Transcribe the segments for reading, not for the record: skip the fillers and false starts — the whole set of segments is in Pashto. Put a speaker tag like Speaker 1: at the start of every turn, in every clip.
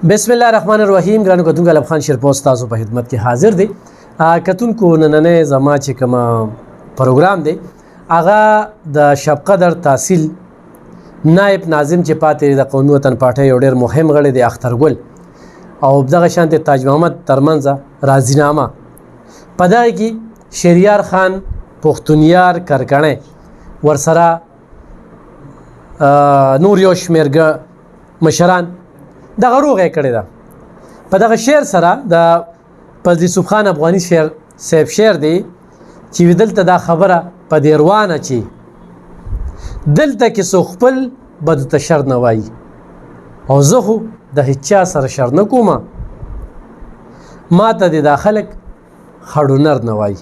Speaker 1: بسم الله الرحمن الرحیم. ګرانو کتونکو علب خان شیرپوست تاسو په خدمت کې حاضر دی. کتونکو نننې زما چې کوم پروګرام دی هغه د شب قدر تحصیل نائب ناظم چې پاتې د قومي وطن پارټۍ یو ډېر مهم غړی دی اخترګل او دغه شانتې تاج محمد ترمنځ راضینامه په دغه کې شهریار خان پښتونیار کرکنې ورسره نور یو شمېر مشران دغه روغه کړی ده. په دغه شعر سره د پلدی یوسف خان افغاني شعر صاحب شعر دی چې دلته دا خبره په دیروانه چې دلته کې سو خپل بد ته شر نه وایي او زه خو د هیچا سره شر نه کوم، ما ته د خلک خړو نر نه وایي.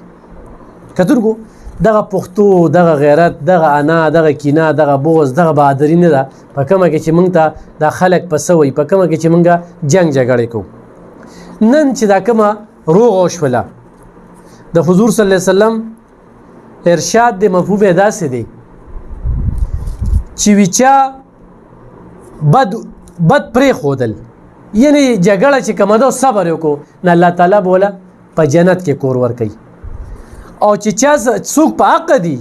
Speaker 1: کتونکو دغه پښتو، دغه غیرت، دغه انا، دغه کینه، دغه بغض، دغه بهادري نه ده په کومه کې چې موږ ته دا خلک په څه وایي، په کومه کې چې موږ جنګ جګړې کوو. نن چې دا کومه روغه وشوله د حضور صلی الله علیه وسلم ارشاد د مفهوم یې داسې دی چې ویچا بد پرېښودل، یعنې جګړه چې کومه ده صبر یې وکړو نه الله تعالی به وله په جنت کې کور ورکوي، او چې چا څوک په حق دي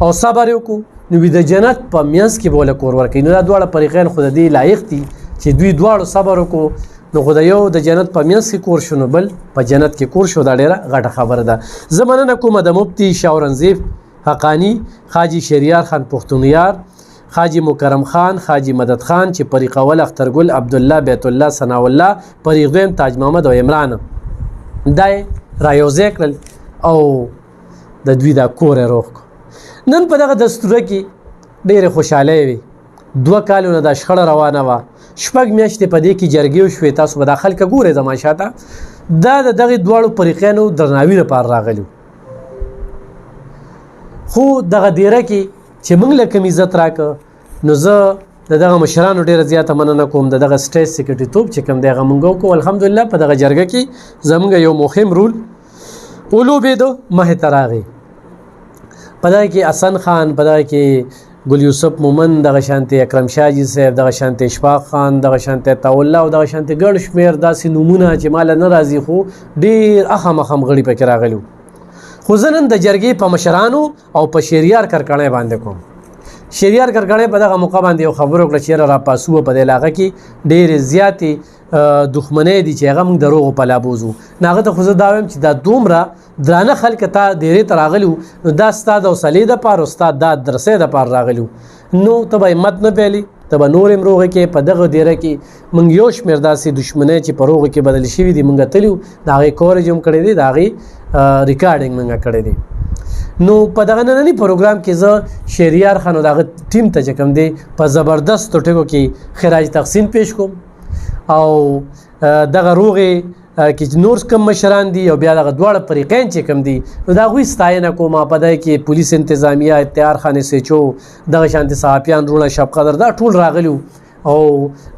Speaker 1: او صبر وکړو نو د جنت په منځ کې به وله کور ورکوي. نو دا دواړه فریقین خو د دې لایق دي چې دوی دواړو صبر وکړو نو خو د یو د جنت په منځ کې کور شو نو بل په جنت کې کور شو. دا ډېره غټه خبره ده. زه مننه کوم د مفتي شاه اورنګزیب حقانی، حاجي شهریار خان پښتونیار، حاجي مکرم خان، حاجي مدد خان چې فریق اول اخترګل، عبدالله، بیت الله، ثناء الله، فریق دویم تاج محمد او عمران دا رایوځای کړل او د دوی دا کور یې روغ کړو. نن په دغه دستوره کې ډېرې خوشحالۍ وي. 2 کالونه دا شخړه روانه وه، 6 میاشتې په دې کې جرګې وشوې. تاسو به دا خلکه ګورئ زما شاته. دا د دغې دواړو فریقینو درناوي لپاره راغلي، خو دغه دیره کې چې موږ له کوم عزت راکړه نو زه د دغه مشرانو ډېره زیاته مننه کوم. د دغه سټیج سیکرټریتوب چې کوم دی هغه موږ وکړو. الحمدلله په دغه جرګه کې زموږ یو مهم رول ولوبېدو، مخې ته راغی. په دغه کې حسن خان، په دغه کې ګل یوسف مومن، دغه شانتې اکرم شاجي صاحب، دغه شانتې اشفاق خان، دغه شانتې عطاالله او دغه شانتې ګڼ شمېر داسې نومونه چې ماله نه راځي خو ډېر اخم اخم غړي پکې راغلي. خو زه نن د جرګې په مشرانو او په شهریار کرکنې باندې کوم. شهریار کرکنې په دغه موقع باندې یو خبر وکړه چې را پاسو په دې علاقه کې ډېرې زیاتې دښمنۍ دي چې هغه موږ د روغو په لابوزو. نو هغه ته خو زه دا وایم چې دا دومره درانه خلک ته ډېرې ته راغلي نو دا ستا د حوصلې دپاره او ستا دا درسۍ دپاره راغلي نو ته به همت نه پیلي، ته به نور هم روغې کې. په دغه دیره کې موږ یو شمېر داسې دښمنۍ چې په روغو کې بدلې شوي دي موږ تلي وو، د هغې کوریج هم کړی دی، د هغې ریکارډینګ موږ کړی دی. نو په دغه ننني پروګرام کې زه شهریار خان او دغه ټیم ته چې کوم دی په زبردستو ټکو کې خراج تحسین پیش کوم او دغه روغې کې نور کم مشران دي او بیا دغه دواړه فریقین چې کوم دي نو د هغوی ستاینه کوم. په دغه کې پولیس انتظامیه، اتحاد خان SHO، دغه شانتې صحافیان رونه شب قدر دا ټول راغلي او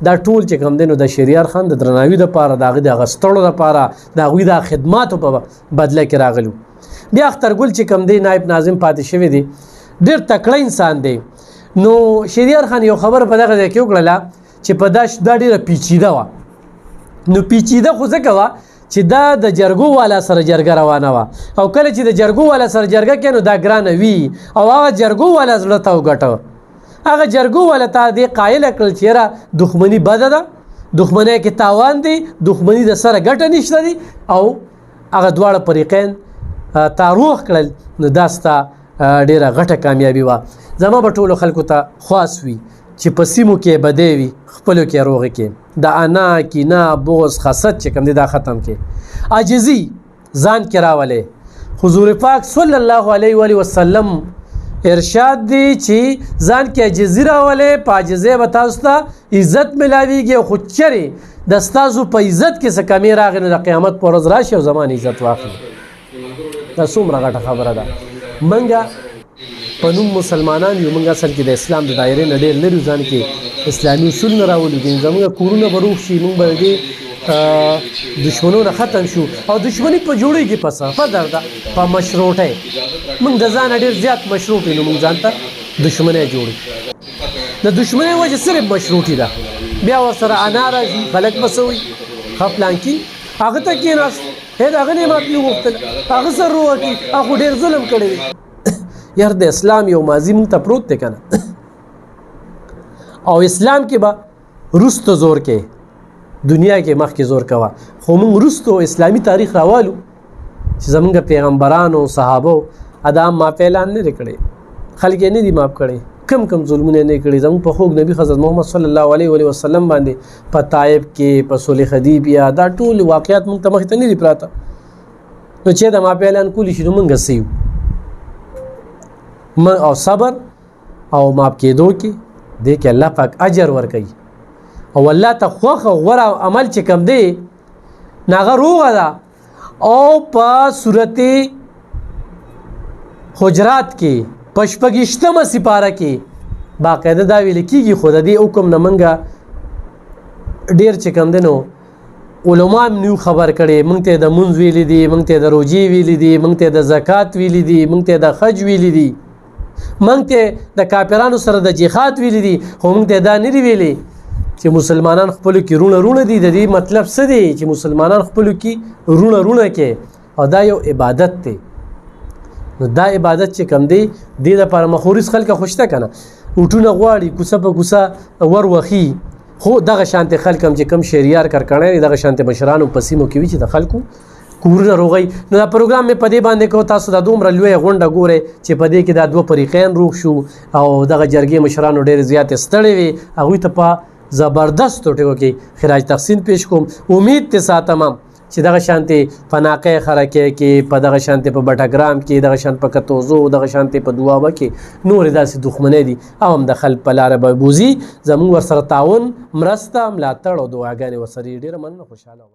Speaker 1: دا ټول چې کوم دی نو د شهریار خان د درناوي دپاره، د هغې د اغوستلو دپاره، د هغوی د خدماتو په بدله کې راغلي. بیا اخترګل چې کوم دی نائب ناظم پاتې شوی دی، ډېر تکړه انسان دی. نو شهریار خان یو خبره په دغه ځای کې وکړله چې په دا ډېره پیچیده وه. نو پیچیده خو ځکه وه چې دا د جرګو والا سره جرګه روانه وه او کله چې د جرګو والا سره جرګه کوي نو دا ګرانه وي او هغه جرګو والا زړه ته وګټه. هغه جرګو والا ته دې قایله کړل چې یاره دښمني بده ده، دښمنۍ کې تاوان دی، دښمني د سره ګټه نشته دی او هغه دواړه فریقین تا روغ کړل. نو دا ستا ډېره غټه کامیابي وه. زما به ټولو خلکو ته خواست وي چې په سیمو کې بدې وي خپلو کې روغې کې، د انا، کینه، بغض، حسد چې کوم دی دا ختم کې، عاجزي ځان کې راولې. حضور پاک صلی الله علیه و وسلم ارشاد دی چې ځان کې عاجزي راولې، په عاجزۍ به تاسو ته عزت ملاویږي. او خو چرې د ستاسو په عزت کې څه کمې راغی نو د قیامت په ورځ راشي او زما عزت واخلي. دا څومره غټه خبره ده. منګه په نوم مسلمانان یو، موږ اصل کې د اسلام د دایرې نه ډېر لرې ځان کې اسلامي اصول نه راولو دي. زموږ کورونه به روغ شي، موږ به دې دشمنونه ختم شو او دشمني په جوړېږي په څه په درده په مشروطۍ. موږ د ځانه ډېر زیات مشروط یو نو موږ ځان ته دشمنۍ جوړوي. د دشمنۍ وجه صرف مشروطي ده. بیا ورسره انا راشي بلک بسوي ښه پلانکي هغه ته کېناست هغه نه معافي وغوښتل هغه سر وکړي هغه ډېر ظلم کړی دی یار د اسلام یو ماضي موږ ته پروت دی که نه او اسلام کې به وروسته زور کې دنیا کې مخکې زور کوه خو موږ وروسته اسلامي تاریخ راوالو چې زمونږ پیغمبرانو صحابو ادم معافی اعلان نه دی کړی خلک یې نه دي معاف کړی کم کم ظلمونه نه کړي زموږ په خوږ نبی حضرت محمد صلی الله علیه وسلم باندې په طائف کې په صلح حدیبیه دا ټول واقعیات موږ ته مخې ته نه دي پراته نو چې د معافی اعلان کولی شي نو موږ سیو او صبر او معاف کېدو کې دې کې الله پاک اجر ورکوي او الله ته خوښه غوره عمل چې کوم دی ناغه روغه ده او په صورت حجرات کې پشپږشتمه سپاره کې باقاعده دا ویل کېږي خو د دې حکم نه موږ ډېر چې کوم دی نو علما هم نو خبر کړي موږ ته د مونځ ویلي دي موږ ته د روجې ویلي دي موږ ته د زکات ویلي دي موږ ته د حج ویلي دي موږ ته د کافرانو سره د جهاد ویلي دي خو موږ ته دا نه دي ویلي چې مسلمانان خپلو کې رونه دي د دې مطلب څه دی چې مسلمانان خپلو کې رونه کې او دا یو عبادت دی نو دا عبادت چې کم دی دې لپاره مخورس خلک خوشته کنه وټونه غواړي کوڅه په کوڅه ور وخی خو دغه شانته خلک هم چې کم شریار کړکړی دغه شانته مشرانو پسیمو کې وی چې د خلکو کورونه روغی نو دا پروګرام مې په دې باندې کو تاسو د دومره لوی غونډه ګوره چې په دې کې دا دوه فریقین روغ شو او دغه جرګې مشرانو ډېر زیات ستړي وي هغه ته په زبردست ټکو کې خراج تحسین پیش کوم امید ته ساتم چې دغه شانتي فناقه خرکه کې په دغه شانتي په بټاګرام کې دغه شانت په کتوزو دغه شانتي په دوابه کې نور داسې دښمنۍ دي او هم د خلک په لاره به بوزي زموږ ورسره تعاون مرسته ملاتړ او دعاګانې ورسره ډېره مننه خوشحاله